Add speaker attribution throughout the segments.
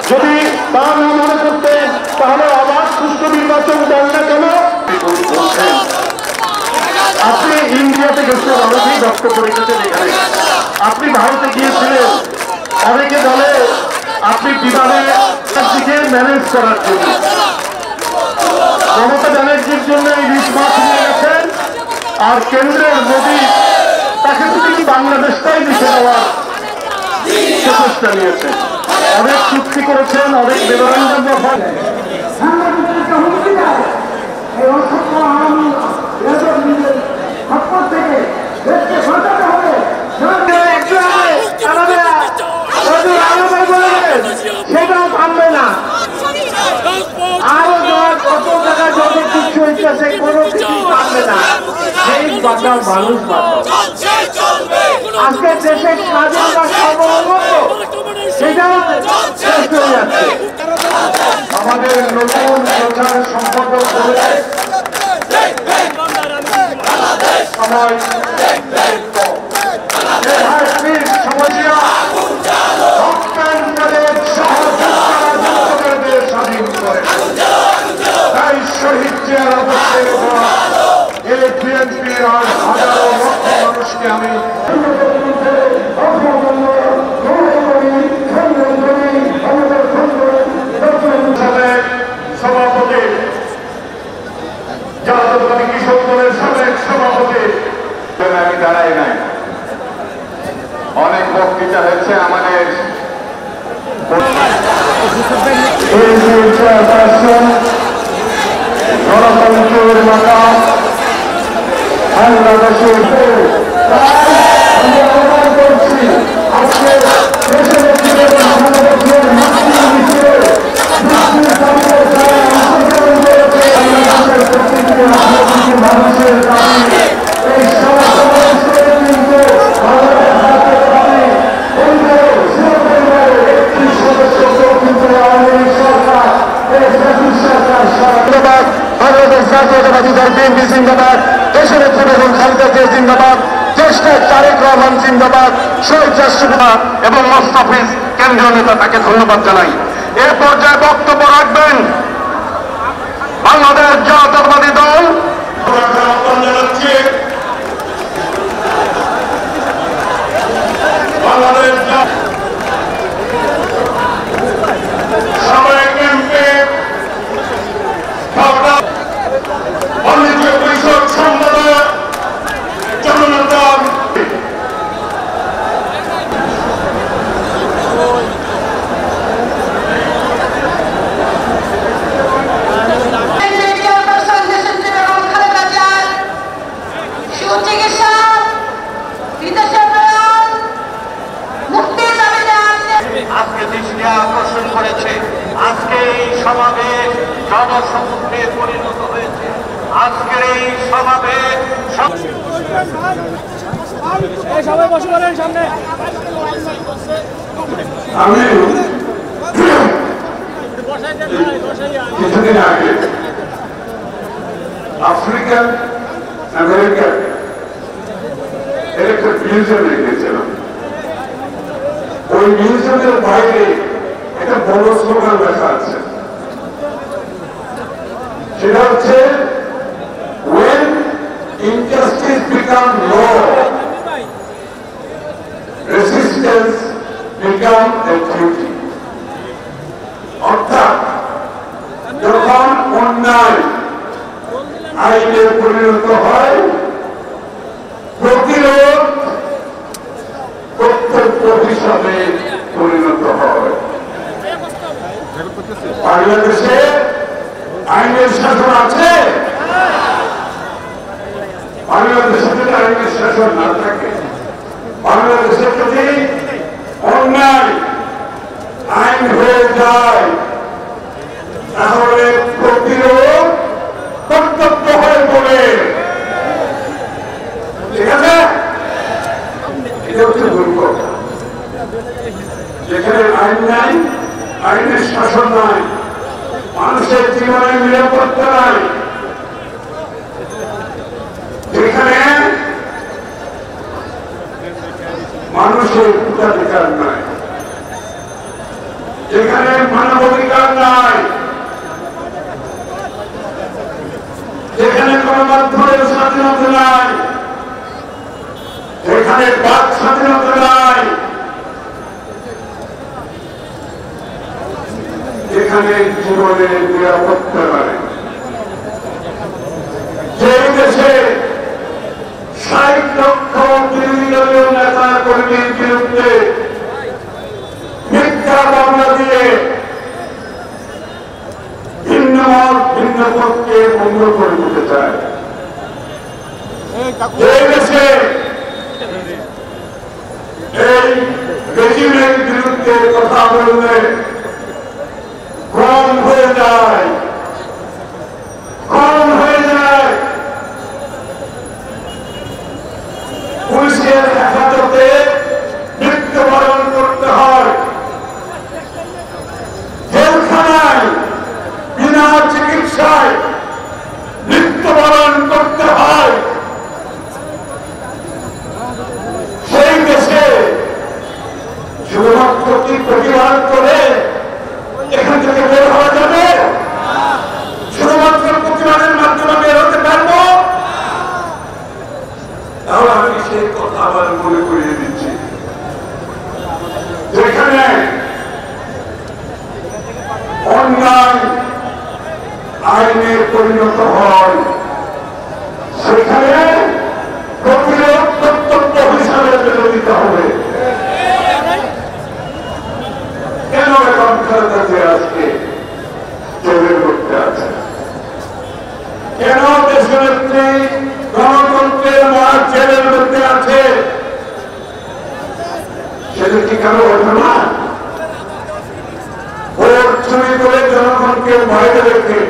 Speaker 1: যদি তা না মনে করতেন তাহলে অবাধ সুষ্ঠু নির্বাচন দেন না কেন? আপনি ইন্ডিয়াতে গেছেন, অনেকেই বক্তব্য রেখেছেন এখানে। আপনি ভারতে গিয়েছিলেন, অনেকে বলে আপনি বিমানে দিকে ম্যানেজ করার জন্য। মমতা ব্যানার্জির জন্য ইলিশ মাছ নিয়ে গেছেন, আর কেন্দ্রের মোদী তাকে তিনি বাংলাদেশটাই লিখে দেওয়ার প্রচেষ্টা নিয়েছেন। অনেক চুক্তি করেছেন, অনেক মেমোরেন্ডাম সেটাও থামবে না। আরো কত টাকা যত কিছু হইতেছে কোনো কিছু থামবে না। সেই বাঁচাও মানুষ বাঁচাও। আজকে দেশের স্বাধীনতা সর্বমত সেটাও শেষ হয়ে যাচ্ছে। আমাদের নতুন প্রচার সম্পাদক সময় শহীদ জিয়ার অবস্থায় এই বিএনপির আর হাজারো লক্ষ মানুষকে আমি সভাপতি, জাতীয়তাবাদী কৃষক দলের সাবেক সভাপতি, আমি দাঁড়াই নাই। অনেক বক্তৃতা হয়েছে আমাদের গণতন্ত্রের মাকাম বাংলাদেশের করছি। আজকে দেশের মানুষের দাবি এই বাংলাদেশ জাতীয়তাবাদী দল বিএনপি জিন্দাবাদ, দেশের বেগম খালেদা জিয়া জিন্দাবাদ, দেশটা তারেক রহমান জিন্দাবাদ, শহীদ রাষ্ট্রপতি এবং মোস্তাফিজ কেন্দ্রীয় নেতা, তাকে ধন্যবাদ জানাই। এ পর্যায়ে বক্তব্য রাখবেন বাংলাদেশ জাতীয়তাবাদী দল বাংলাদেশ সাবেক এমপি বাণিজ্য পরিষদ সম্পাদক জননেতা আজকে দৃষ্টি আকর্ষণ করেছে। আজকে এই সমাবেশ জনসমুদ্রে পরিণত হয়েছে। আজকের এই সমাবেশ সবাই বসে পড়েন সামনে। আমি কিছুদিন আগে আফ্রিকান আমেরিকান একটা মিউজিয়ামে গিয়েছিলাম। ওই মিউজিয়ামের বাইরে একটা বড় স্লোগান লেখা আছে, সেটা হচ্ছে when injustice become law, resistance become a duty। অর্থাৎ যখন অন্যায় আইনে পরিণত হয়, প্রতিরোধ কর্তব্য হিসাবে পরিণত হয়। বাংলাদেশে আইনের শাসন আছে। বাংলাদেশে যদি আইনের শাসন না থাকে, বাংলাদেশে যদি অন্যায় আইন হয়ে যায়, তাহলে প্রতিরোধ কর্তব্য হয়ে পড়ে। ঠিক আছে, এটা হচ্ছে ভুল কথা। যেখানে আইন নাই, আইনের শাসন নাই, মানুষের জীবনের নিরাপত্তা নাই, যেখানে মানুষের ভোটাধিকার নাই,
Speaker 2: যেখানে মানবাধিকার নাই, যেখানে গণমাধ্যমের স্বাধীনতা নাই, যেখানে বাক স্বাধীনতা নাই, যেখানে জীবনের নিরাপত্তা নাই, যে দেশে ৬০ লক্ষ বিরোধী দলীয় নেতা কর্মীর বিরুদ্ধে মিথ্যা মামলা দিয়ে ভিন্ন মত ভিন্ন পক্ষে বন্ধ করে দিতে চায়, যে দেশে এই রেজিমের বিরুদ্ধে কথা বললে কম হয়ে যায়, কম হয়ে যায়, পুলিশের হেফাজতে মৃত্যুবরণ করতে হয়, জেলখানায় বিনা চিকিৎসায় মৃত্যুবরণ করতে হয়, সেই দেশে শুধুমাত্র কি প্রতিবাদ করে এখান থেকে বের হওয়া যাবে? শুধুমাত্র প্রতিবাদের মাধ্যমে বের হতে পারবো? তাহলে আমি সেই কথা আবার মনে করিয়ে দিচ্ছি, যেখানে অন্যায় আইনে পরিণত হয় সেখানে প্রতিরোধ কর্তব্য হিসাবে বেরো দিতে হবে। কেন এখন খালেদা জিয়া আজকে জেলের মধ্যে আছে? কেন দেশনেত্রী গণতন্ত্রের মহা জেলের মধ্যে আছে? সেটা কি কারো ঘটনা? ভোট চুরি করে জনগণকে ভয় রেখে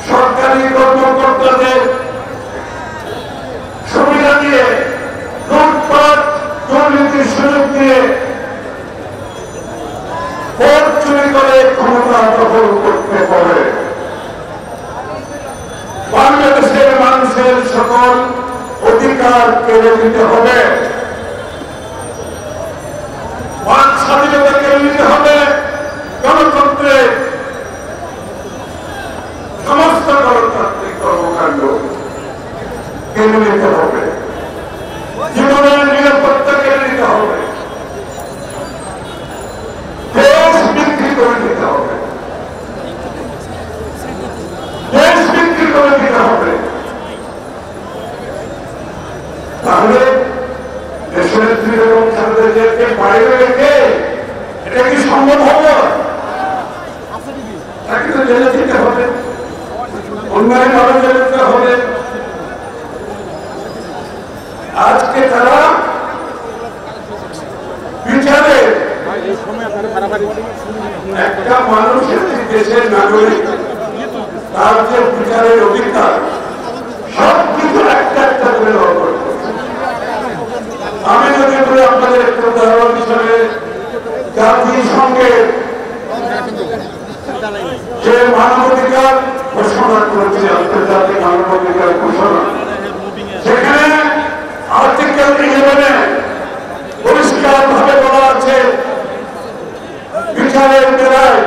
Speaker 2: সরকারি কর্মকর্তাদের সুবিধা দিয়ে লুটপাট দুর্নীতির সুযোগ দিয়ে ভোট চুরি করে ক্ষমতা দখল করতে পারে। বাংলাদেশের মানুষের সকল অধিকার কেড়ে নিতে হবে, বাক স্বাধীনতা কেড়ে নিতে হবে, গণতন্ত্রে সমস্ত গণতান্ত্রিক কর্মকাণ্ড কেড়ে নিতে হবে, জীবনের নিরাপত্তা কেড়ে নিতে হবে, দেশ বিক্রি করে দিতে হবে, দেশ বিক্রি করে দিতে হবে। তাহলে দেশনেত্রী এবং খালেদা জিয়াকে বাইরে রেখে এটা কি সম্ভব হবে? তাকে তো জেলে দিতে হবে, অন্যায়ভাবে জেলে দিতে হবে। আজকে তারা বিচারে একটা মানুষ দেশের নাগরিক, তার যে বিচারের অধিকার সবকিছু একটা একটা করে লড়াই করছে। আমি যদি বলি আপনাদের একটা উদাহরণ হিসাবে জাতিসংঘের যে মানবাধিকার ঘোষণা করেছে, আন্তর্জাতিক মানবাধিকার ঘোষণা, সেখানে আর্টিকেল 11 পরিষ্কার ভাবে বলা আছে বিচারের বেলায়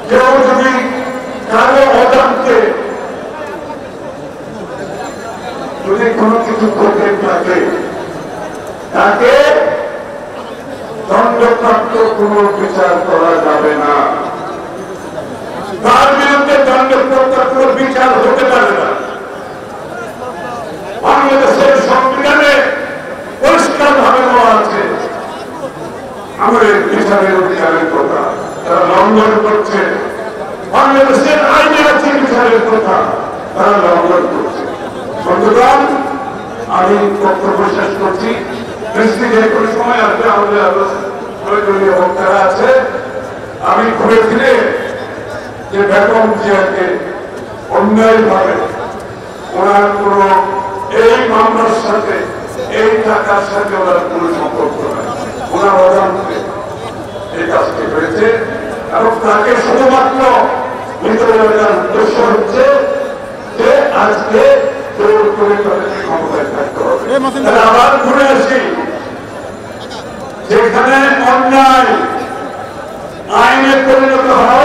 Speaker 2: কেউ যদি কারো অজান্তে যদি কোনো কিছু ঘটে থাকে তাকে দণ্ডপ্রাপ্ত কোন বিচার করা যাবে না, তার বিরুদ্ধে দণ্ডপ্রাপ্ত কোন বিচার হতে পারে না। বাংলাদেশের সংবিধানে পরিষ্কার ভাবে বলা আছে আমাদের বিচারের অধিকারের কথা তারা লঙ্ঘন করছে, বাংলাদেশের আইনে আছে বিচারের কথা তারা লঙ্ঘন করছে। বন্ধুগণ, আমি বক্তব্য শেষ করছি। বৃষ্টি যে কোনো সময় আসবে, আমাদের আরো প্রয়োজনীয় বক্তারা আছে। আমি ঘুরে ফিরে যে বেগম জিয়াকে অন্যায়ভাবে ওনার কোন এই মামলার সাথে এই টাকার সাথে ওনার কোন সম্পর্ক নাই, ওনার অজান্তে এই কাজটি হয়েছে এবং তাকে শুধুমাত্র ভিতরে রাখার উদ্দেশ্য হচ্ছে যে আজকে জোর করে তাদেরকে ক্ষমতায় থাকতে হবে। আবার ঘুরে আসি যেখানে অন্যায় আইনে পরিণত হয়